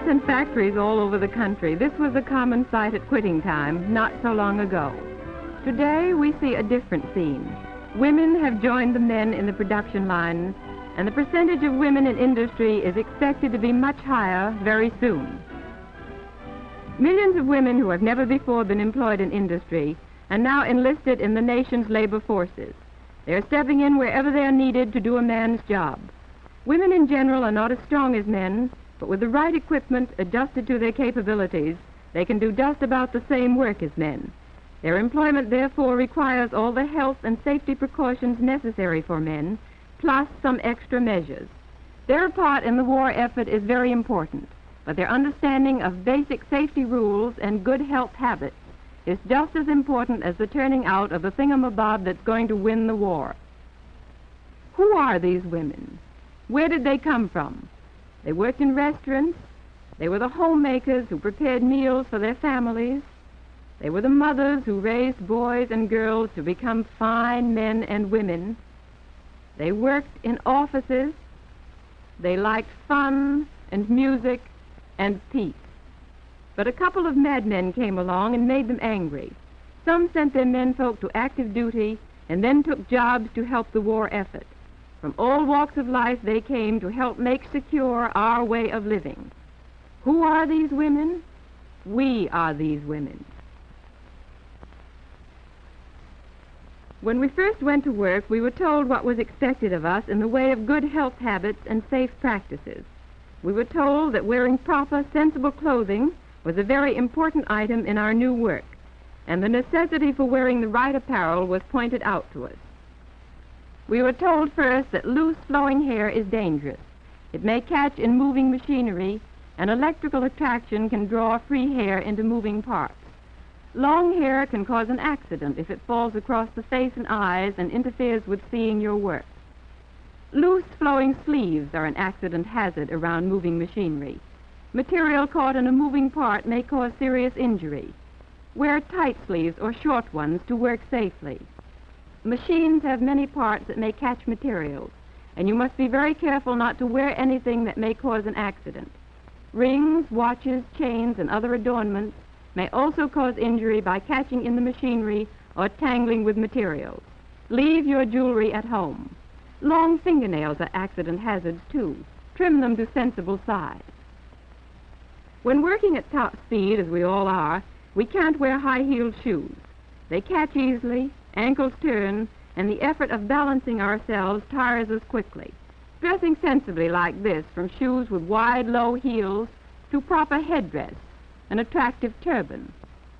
plants and factories all over the country, this was a common sight at quitting time not so long ago. Today, we see a different scene. Women have joined the men in the production lines, and the percentage of women in industry is expected to be much higher very soon. Millions of women who have never before been employed in industry are now enlisted in the nation's labor forces. They are stepping in wherever they are needed to do a man's job. Women in general are not as strong as men, but with the right equipment adjusted to their capabilities, they can do just about the same work as men. Their employment, therefore, requires all the health and safety precautions necessary for men, plus some extra measures. Their part in the war effort is very important, but their understanding of basic safety rules and good health habits is just as important as the turning out of the thingamabob that's going to win the war. Who are these women? Where did they come from? They worked in restaurants. They were the homemakers who prepared meals for their families. They were the mothers who raised boys and girls to become fine men and women. They worked in offices. They liked fun and music and peace. But a couple of madmen came along and made them angry. Some sent their menfolk to active duty and then took jobs to help the war effort. From all walks of life they came to help make secure our way of living. Who are these women? We are these women. When we first went to work, we were told what was expected of us in the way of good health habits and safe practices. We were told that wearing proper, sensible clothing was a very important item in our new work, and the necessity for wearing the right apparel was pointed out to us. We were told first that loose flowing hair is dangerous. It may catch in moving machinery, and electrical attraction can draw free hair into moving parts. Long hair can cause an accident if it falls across the face and eyes and interferes with seeing your work. Loose flowing sleeves are an accident hazard around moving machinery. Material caught in a moving part may cause serious injury. Wear tight sleeves or short ones to work safely. Machines have many parts that may catch materials, and you must be very careful not to wear anything that may cause an accident. Rings, watches, chains, and other adornments may also cause injury by catching in the machinery or tangling with materials. Leave your jewelry at home. Long fingernails are accident hazards, too. Trim them to sensible size. When working at top speed, as we all are, we can't wear high-heeled shoes. They catch easily, ankles turn, and the effort of balancing ourselves tires us quickly. Dressing sensibly like this, from shoes with wide, low heels to proper headdress, an attractive turban,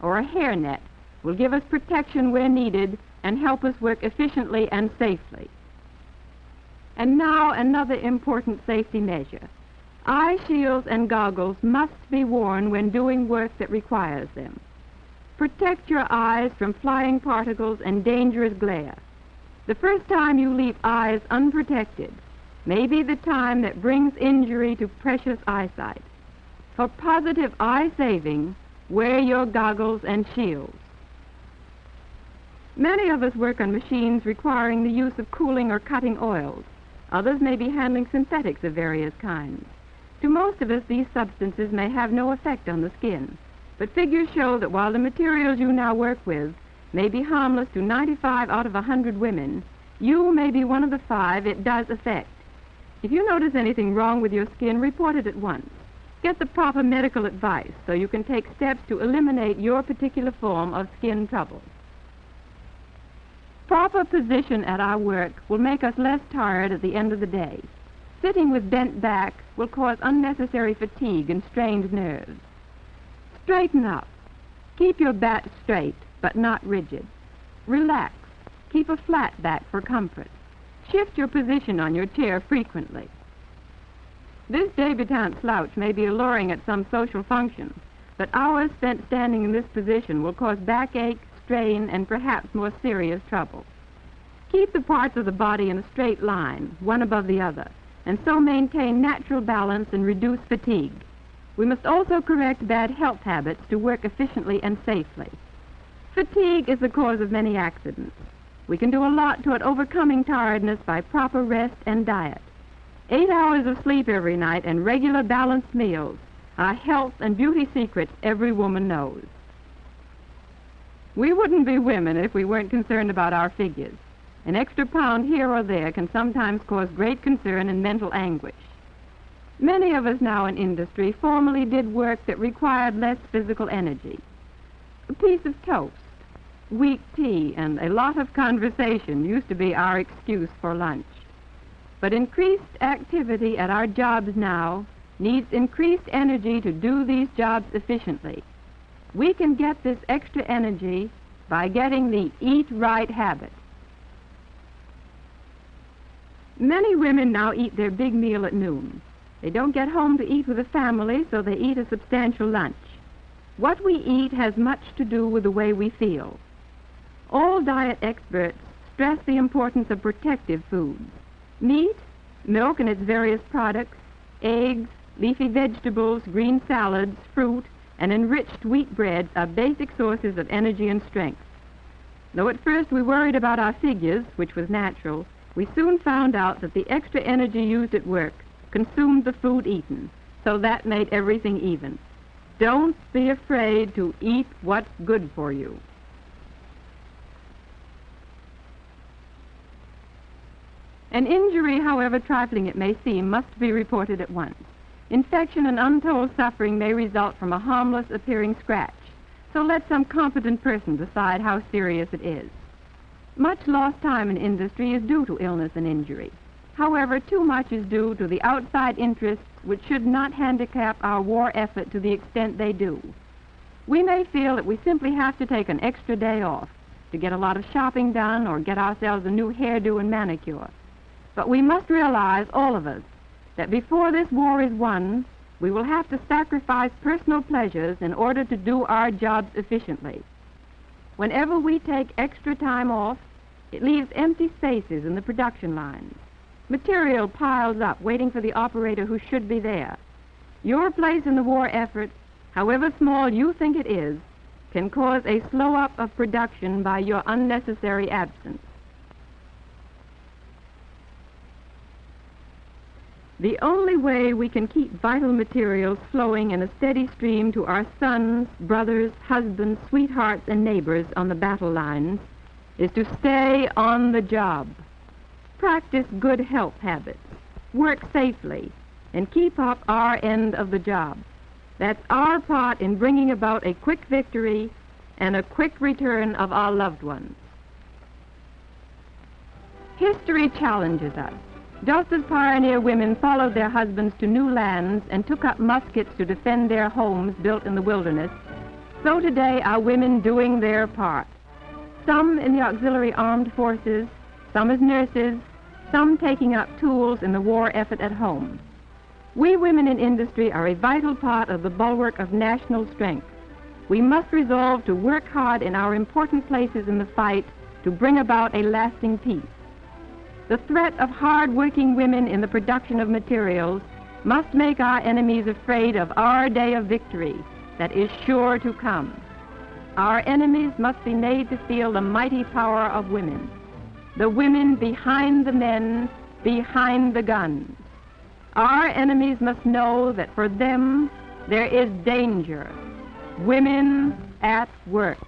or a hairnet, will give us protection where needed and help us work efficiently and safely. And now another important safety measure. Eye shields and goggles must be worn when doing work that requires them. Protect your eyes from flying particles and dangerous glare. The first time you leave eyes unprotected may be the time that brings injury to precious eyesight. For positive eye saving, wear your goggles and shields. Many of us work on machines requiring the use of cooling or cutting oils. Others may be handling synthetics of various kinds. To most of us, these substances may have no effect on the skin, but figures show that while the materials you now work with may be harmless to 95 out of 100 women, you may be one of the 5 it does affect. If you notice anything wrong with your skin, report it at once. Get the proper medical advice so you can take steps to eliminate your particular form of skin trouble. Proper position at our work will make us less tired at the end of the day. Sitting with bent back will cause unnecessary fatigue and strained nerves. Straighten up. Keep your back straight, but not rigid. Relax. Keep a flat back for comfort. Shift your position on your chair frequently. This debutante slouch may be alluring at some social function, but hours spent standing in this position will cause backache, strain, and perhaps more serious trouble. Keep the parts of the body in a straight line, one above the other, and so maintain natural balance and reduce fatigue. We must also correct bad health habits to work efficiently and safely. Fatigue is the cause of many accidents. We can do a lot toward overcoming tiredness by proper rest and diet. 8 hours of sleep every night and regular balanced meals are health and beauty secrets every woman knows. We wouldn't be women if we weren't concerned about our figures. An extra pound here or there can sometimes cause great concern and mental anguish. Many of us now in industry formerly did work that required less physical energy. A piece of toast, weak tea, and a lot of conversation used to be our excuse for lunch. But increased activity at our jobs now needs increased energy to do these jobs efficiently. We can get this extra energy by getting the eat right habit. Many women now eat their big meal at noon. They don't get home to eat with the family, so they eat a substantial lunch. What we eat has much to do with the way we feel. All diet experts stress the importance of protective foods. Meat, milk and its various products, eggs, leafy vegetables, green salads, fruit, and enriched wheat breads are basic sources of energy and strength. Though at first we worried about our figures, which was natural, we soon found out that the extra energy used at work consumed the food eaten, so that made everything even. Don't be afraid to eat what's good for you. An injury, however trifling it may seem, must be reported at once. Infection and untold suffering may result from a harmless appearing scratch, so let some competent person decide how serious it is. Much lost time in industry is due to illness and injury. However, too much is due to the outside interests which should not handicap our war effort to the extent they do. We may feel that we simply have to take an extra day off to get a lot of shopping done or get ourselves a new hairdo and manicure. But we must realize, all of us, that before this war is won, we will have to sacrifice personal pleasures in order to do our jobs efficiently. Whenever we take extra time off, it leaves empty spaces in the production lines. Material piles up, waiting for the operator who should be there. Your place in the war effort, however small you think it is, can cause a slow-up of production by your unnecessary absence. The only way we can keep vital materials flowing in a steady stream to our sons, brothers, husbands, sweethearts, and neighbors on the battle lines is to stay on the job. Practice good health habits, work safely, and keep up our end of the job. That's our part in bringing about a quick victory and a quick return of our loved ones. History challenges us. Just as pioneer women followed their husbands to new lands and took up muskets to defend their homes built in the wilderness, so today are women doing their part. Some in the auxiliary armed forces, some as nurses, some taking up tools in the war effort at home. We women in industry are a vital part of the bulwark of national strength. We must resolve to work hard in our important places in the fight to bring about a lasting peace. The threat of hard-working women in the production of materials must make our enemies afraid of our day of victory that is sure to come. Our enemies must be made to feel the mighty power of women, the women behind the men, behind the guns. Our enemies must know that for them there is danger. Women at work.